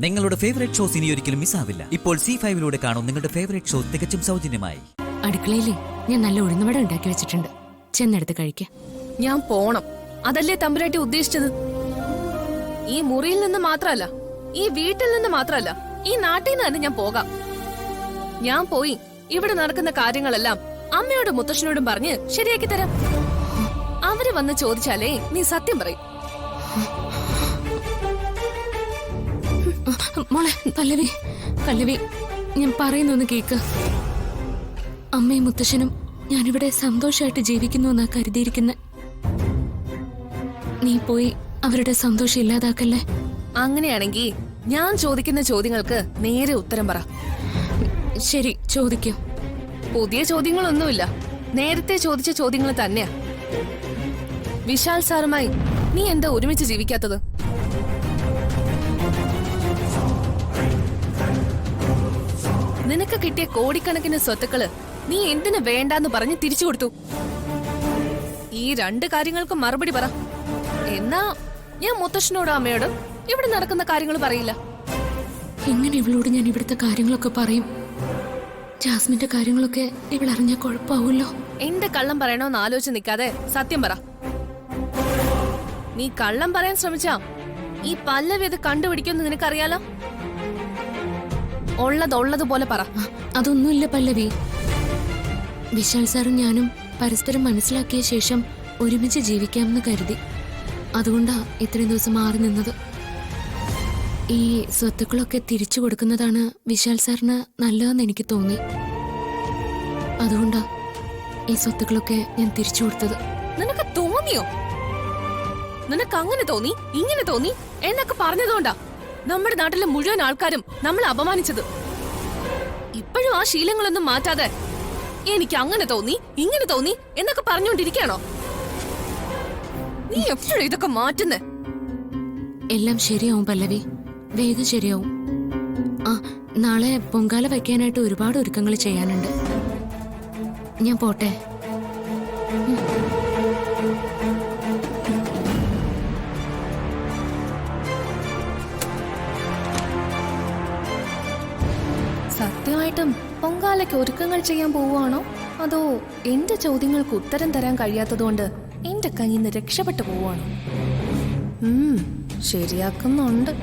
നിങ്ങളുടെ favourite shows ഇനി ഒരിക്കലും മിസ്സാവില്ല. ഇപ്പോൾ C5 കാണും നിങ്ങളുടെ ഫേവറേറ്റ് ഷോ തികച്ചും സൗജന്യമായി. അടുക്കളയിലെ ഞാൻ നല്ല ഉഴുന്നുവട ഉണ്ടാക്കി വെച്ചിട്ടുണ്ട്, ചെന്നെടുത്ത് കഴിക്കാം. ഞാൻ പോണം, അതല്ലേ തമ്പുരാട്ടി ഉദ്ദേശിച്ചത്. ഈ മുറിയിൽ നിന്ന് മാത്രല്ല, ഈ വീട്ടിൽ നിന്ന് മാത്രല്ല, ഈ നാട്ടിൽ നിന്ന് തന്നെ ഞാൻ പോകാം. ഞാൻ പോയി ഇവിടെ നടക്കുന്ന കാര്യങ്ങളെല്ലാം അമ്മയോടും മുത്തശ്ശനോടും പറഞ്ഞ് ശരിയാക്കി തരാം. അവര് വന്ന് ചോദിച്ചാലേ നീ സത്യം പറയും. മോളെ പല്ലവി, പല്ലവി, ഞാൻ പറയുന്നൊന്ന് കേക്ക്. അമ്മയും മുത്തശ്ശനും ഞാനിവിടെ സന്തോഷമായിട്ട് ജീവിക്കുന്നു എന്നാ കരുതിയിരിക്കുന്നെ. നീ പോയി അവരുടെ സന്തോഷം ഇല്ലാതാക്കല്ലേ. അങ്ങനെയാണെങ്കിൽ ഞാൻ ചോദിക്കുന്ന ചോദ്യങ്ങൾക്ക് നേരെ ഉത്തരം പറ. ശരി, ചോദിക്കൂ. പുതിയ ചോദ്യങ്ങളൊന്നുമില്ല, നേരത്തെ ചോദിച്ച ചോദ്യങ്ങൾ തന്നെയാ. വിശാൽ സാറുമായി നീ എന്താ ഒരുമിച്ച് ജീവിക്കാത്തത്? നിനക്ക് കിട്ടിയ കോടിക്കണക്കിന് സ്വത്തുക്കള് നീ എന്തിനു വേണ്ടാന്ന് പറഞ്ഞ് തിരിച്ചു കൊടുത്തു? ഈ രണ്ട് കാര്യങ്ങൾക്കും മറുപടി പറ. എന്നാ ഞാൻ മുത്തശ്ശനോടും അമ്മയോടും ഇവിടെ നടക്കുന്ന കാര്യങ്ങൾ പറയില്ല. എങ്ങനെ ഇവളോട് ഞാൻ ഇവിടുത്തെ കാര്യങ്ങളൊക്കെ പറയും? ജാസ്മിന്റെ കാര്യങ്ങളൊക്കെ ഇവളറിഞ്ഞാൽ കുഴപ്പമാവുമല്ലോ. എന്റെ കള്ളം പറയണോന്ന് ആലോചിച്ച് നിൽക്കാതെ സത്യം പറ. നീ കള്ളം പറയാൻ ശ്രമിച്ചാ ഈ പല്ലവി അത് കണ്ടുപിടിക്കുമെന്ന് നിനക്കറിയാലോ. ഉള്ളതുപോലെ പറ. അതൊന്നുമില്ല പല്ലവി. വിശാൽ സാറും ഞാനും പരസ്പരം മനസ്സിലാക്കിയ ശേഷം ഒരുമിച്ച് ജീവിക്കാമെന്ന് കരുതി. അതുകൊണ്ടാ ഇത്രയും ദിവസം മാറി നിന്നത്. ഈ സ്വത്തുക്കളൊക്കെ തിരിച്ചു കൊടുക്കുന്നതാണ് വിശാൽ സാറിന് നല്ലതെന്ന് എനിക്ക് തോന്നി. അതുകൊണ്ടാ ഈ സ്വത്തുക്കളൊക്കെ ഞാൻ തിരിച്ചു കൊടുത്തത്. നിനക്ക് തോന്നിയോ? നിനക്ക് അങ്ങനെ തോന്നി, ഇങ്ങനെ തോന്നി എന്നൊക്കെ പറഞ്ഞതുകൊണ്ടാ നമ്മുടെ നാട്ടിലെ മുഴുവൻ ആൾക്കാരും നമ്മളെ അപമാനിച്ചത്. ഇപ്പോഴും ആ ശീലങ്ങളൊന്നും മാറ്റാതെ എനിക്ക് അങ്ങനെ തോന്നി, ഇങ്ങനെ തോന്നി എന്നൊക്കെ പറഞ്ഞുകൊണ്ടിരിക്കണോ? നീ എപ്പോഴും ഇതൊക്കെ മാറ്റുന്നേ? എല്ലാം ശരിയാവും പല്ലവി, വേഗം ശരിയാവും. ആ, നാളെ പൊങ്കാല വയ്ക്കാനായിട്ട് ഒരുപാട് ഒരുക്കങ്ങൾ ചെയ്യാനുണ്ട്. ഞാൻ പോട്ടെ. സത്യമായിട്ടും പൊങ്കാലയ്ക്ക് ഒരുക്കങ്ങൾ ചെയ്യാൻ പോവുകയാണോ, അതോ എന്റെ ചോദ്യങ്ങൾക്ക് ഉത്തരം തരാൻ കഴിയാത്തതുകൊണ്ട് എന്റെ കയ്യിൽ നിന്ന് രക്ഷപ്പെട്ടു പോവുകയാണോ? ശരിയാക്കുന്നുണ്ട്.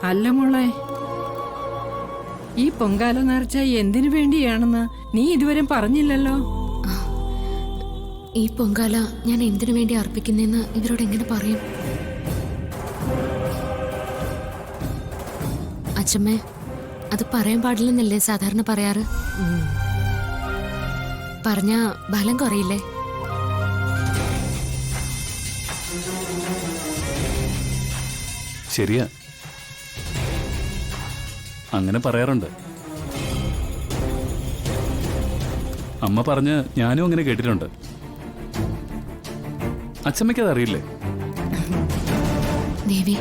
അല്ല മോളെ, ഈ പൊങ്കാല നേർച്ച എന്തിനു വേണ്ടിയാണെന്ന് നീ ഇതുവരെ പറഞ്ഞില്ലല്ലോ. ഈ പൊങ്കാല ഞാൻ എന്തിനു വേണ്ടി അർപ്പിക്കുന്നെന്ന് ഇവരോട് എങ്ങനെ പറയും? അച്ഛമ്മേ, അത് പറയാൻ പാടില്ലെന്നല്ലേ സാധാരണ പറയാറ്? പറഞ്ഞ ബലം കുറയില്ലേ? ശരിയാ, അങ്ങനെ പറയാറുണ്ട്. അമ്മ പറഞ്ഞ് ഞാനും അങ്ങനെ കേട്ടിട്ടുണ്ട്. അച്ഛമ്മയ്ക്കത് അറിയില്ലേ? ദേവി,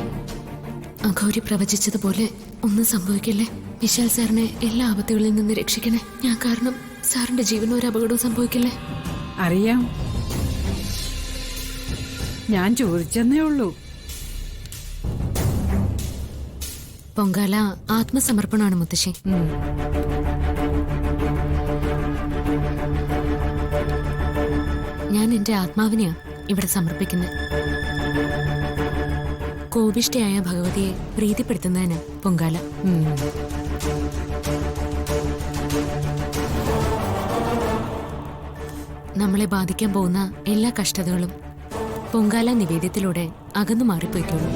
അഘോരി പ്രവചിച്ചതുപോലെ ഒന്നും സംഭവിക്കില്ലേ? വിശാൽ സാറിനെ എല്ലാ ആപത്തുകളിൽ നിന്ന് രക്ഷിക്കണേ. ഞാൻ കാരണം സാറിന്റെ ജീവനും ഒരു അപകടവും സംഭവിക്കില്ലേ? അറിയാം, ഞാൻ ചോദിച്ചെന്നേ ഉള്ളൂ. പൊങ്കാല ആത്മസമർപ്പണമാണ് മുത്തശ്ശി. ഞാൻ എന്റെ ആത്മാവിനെയാ ഇവിടെ സമർപ്പിക്കുന്നത്. കോപിഷ്ഠയായ ഭഗവതിയെ പ്രീതിപ്പെടുത്തുന്നതിന് പൊങ്കാല. നമ്മളെ ബാധിക്കാൻ പോകുന്ന എല്ലാ കഷ്ടതകളും പൊങ്കാല നിവേദ്യത്തിലൂടെ അകന്നു മാറിപ്പോയിക്കോളൂ.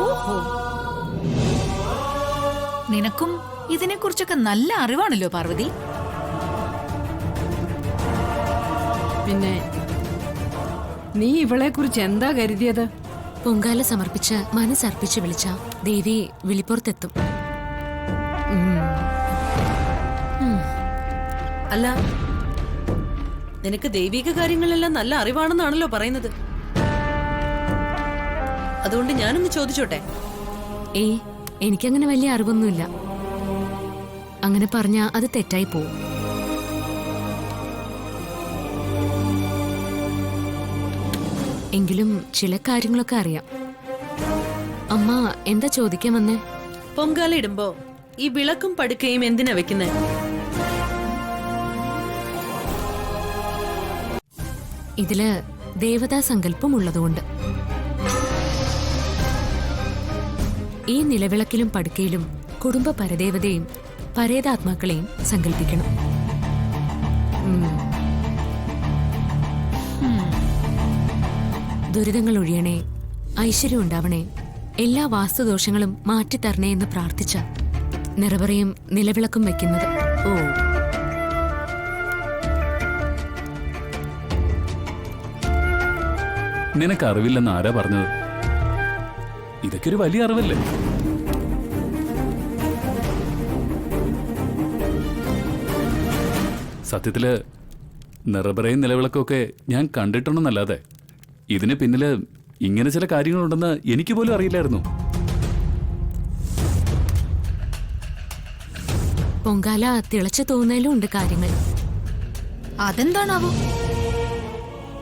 ഓഹോ, നിനക്കും ഇതിനെക്കുറിച്ചൊക്കെ നല്ല അറിവാണല്ലോ പാർവതി. പിന്നെ നീ ഇവളെ കുറിച്ച് എന്താ കരുതിയത്? പൊങ്കാല സമർപ്പിച്ച് മനസ്സർപ്പിച്ച് വിളിച്ച ദേവി വിളിപ്പുറത്തെത്തും. അല്ല, നിനക്ക് ദൈവിക കാര്യങ്ങളെല്ലാം നല്ല അറിവാണെന്നാണല്ലോ പറയുന്നത്. അതുകൊണ്ട് ഞാനൊന്ന് ചോദിച്ചോട്ടെ? ഏയ്, എനിക്കങ്ങനെ വലിയ അറിവൊന്നുമില്ല. അങ്ങനെ പറഞ്ഞാ അത് തെറ്റായി പോവും. എങ്കിലും ചില കാര്യങ്ങളൊക്കെ അറിയാം. അമ്മ എന്താ ചോദിക്കാൻ വന്നേ? പൊങ്കാല ഇടുമ്പോ ഈ വിളക്കും പടുക്കയും എന്തിനാ വെക്കുന്നേ? ഇതില് ദേവതാ സങ്കല്പം ഉള്ളതുകൊണ്ട്. ഈ നിലവിളക്കിലും പടുക്കയിലും കുടുംബ പരദേവതയും പരേതാത്മാക്കളെയും സങ്കല്പിക്കണം. ദുരിതങ്ങൾ ഒഴിയണേ, ഐശ്വര്യം ഉണ്ടാവണേ, എല്ലാ വാസ്തുദോഷങ്ങളും മാറ്റിത്തരണേ എന്ന് പ്രാർത്ഥിച്ച നിറവറയും നിലവിളക്കും വെക്കുന്നത്. ഓ, നിനക്ക് അറിവില്ലെന്ന് ആരാ പറഞ്ഞത്? ഇതൊക്കെ ഒരു വലിയ അറിവല്ലേ? സത്യത്തില് നിറബറയും നിലവിളക്കൊക്കെ ഞാൻ കണ്ടിട്ടുണ്ടെന്നല്ലാതെ ഇതിന് പിന്നില് ഇങ്ങനെ ചില കാര്യങ്ങളുണ്ടെന്ന് എനിക്ക് പോലും അറിയില്ലായിരുന്നു. പൊങ്കാല തിളച്ചു തോന്നലും ഉണ്ട് കാര്യങ്ങൾ. അതെന്താണാവോ?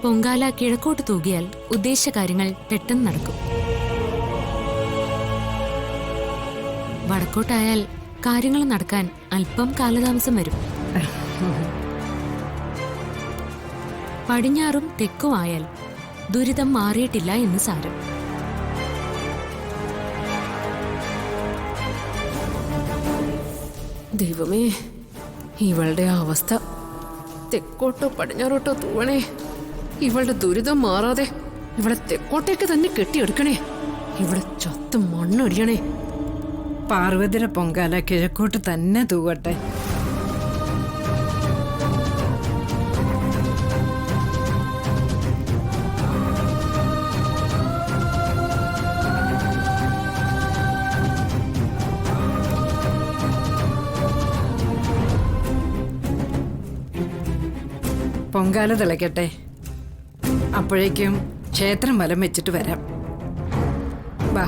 പൊങ്കാല കിഴക്കോട്ട് തൂകിയാൽ ഉദ്ദേശ കാര്യങ്ങൾ പെട്ടെന്ന് നടക്കും. വടക്കോട്ടായാൽ കാര്യങ്ങൾ നടക്കാൻ അല്പം കാലതാമസം വരും. പടിഞ്ഞാറും തെക്കും ആയാൽ ദുരിതം മാറിയിട്ടില്ല എന്ന് സാരം. ദൈവമേ, ഇവളുടെ അവസ്ഥ തെക്കോട്ടോ പടിഞ്ഞാറോട്ടോ തൂവണേ. ഇവളുടെ ദുരിതം മാറാതെ ഇവളെ തെക്കോട്ടേക്ക് തന്നെ കെട്ടിയെടുക്കണേ. ഇവിടെ ചത്ത് മണ്ണൊടിയണേ. പാർവതിയുടെ പൊങ്കാല കിഴക്കോട്ട് തന്നെ തൂവട്ടെ. പൊങ്കാല തിളയ്ക്കട്ടെ. അപ്പോഴേക്കും ക്ഷേത്രം വലം വെച്ചിട്ട് വരാം. വാ.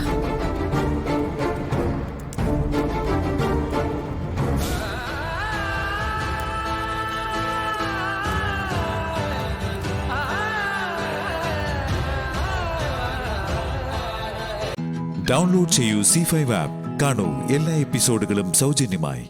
ഡൗൺലോഡ് ചെയ്യൂ C5 ആപ്പ്. കാണൂ എല്ലാ എപ്പിസോഡുകളും സൗജന്യമായി.